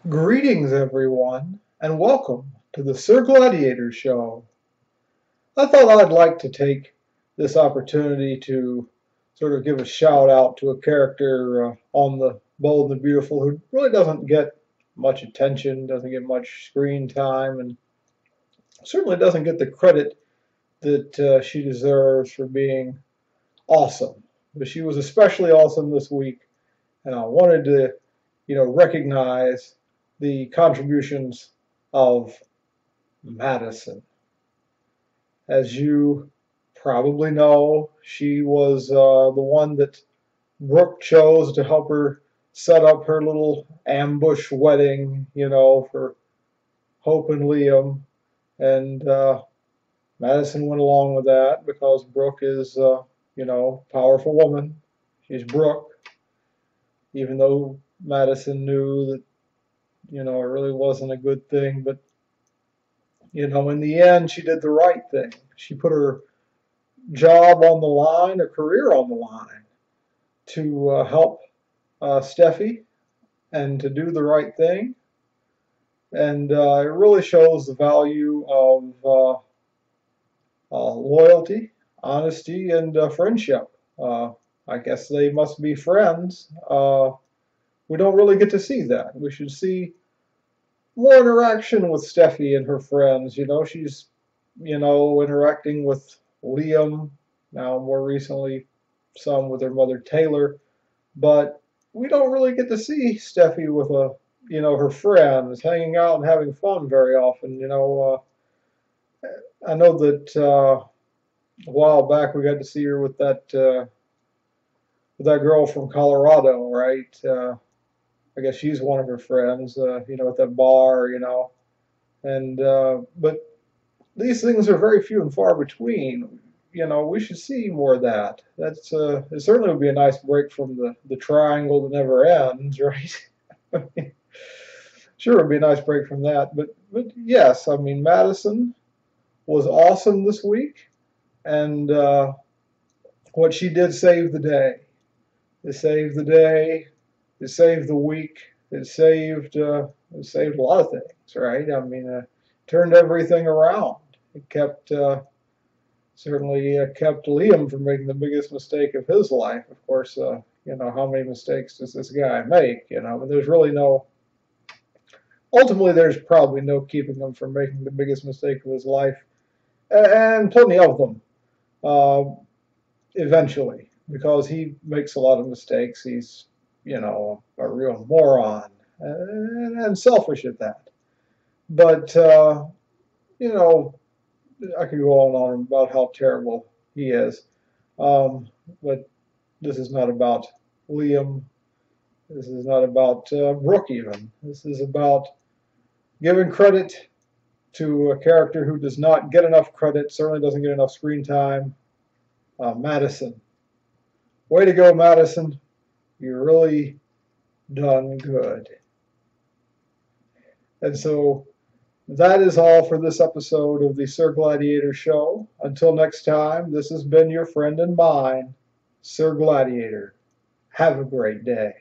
Greetings, everyone, and welcome to the Sir Gladiator Show. I thought I'd like to take this opportunity to sort of give a shout out to a character on The Bold and the Beautiful who really doesn't get much attention, doesn't get much screen time, and certainly doesn't get the credit that she deserves for being awesome. But she was especially awesome this week, and I wanted to, recognize the contributions of Madison. As you probably know, she was the one that Brooke chose to help her set up her little ambush wedding, for Hope and Liam. And Madison went along with that because Brooke is, powerful woman. She's Brooke, even though Madison knew that, it really wasn't a good thing. But, in the end, she did the right thing. She put her job on the line, her career on the line, to help Steffy and to do the right thing. And it really shows the value of loyalty, honesty, and friendship. I guess they must be friends. We don't really get to see that. We should see more interaction with Steffy and her friends. She's, interacting with Liam, now more recently some with her mother Taylor, but we don't really get to see Steffy with her friends hanging out and having fun very often. I know that a while back we got to see her with that girl from Colorado, right? I guess she's one of her friends, at that bar, and but these things are very few and far between. We should see more of that. That's it certainly would be a nice break from the triangle that never ends, right? Sure, it'd be a nice break from that. But yes, I mean, Madison was awesome this week, and what she did saved the day. It saved the day. It saved the week. It saved a lot of things, right? I mean, turned everything around. It kept certainly kept Liam from making the biggest mistake of his life. Of course, how many mistakes does this guy make? But there's really no. Ultimately, there's probably no keeping him from making the biggest mistake of his life, and plenty of them. Eventually, because he makes a lot of mistakes. He's, a real moron and selfish at that. But, I could go on and on about how terrible he is. But this is not about Liam. This is not about Brooke even. This is about giving credit to a character who does not get enough credit, certainly doesn't get enough screen time, Madison. Way to go, Madison. You're really done good. And so that is all for this episode of the Sir Gladiator Show. Until next time, this has been your friend and mine, Sir Gladiator. Have a great day.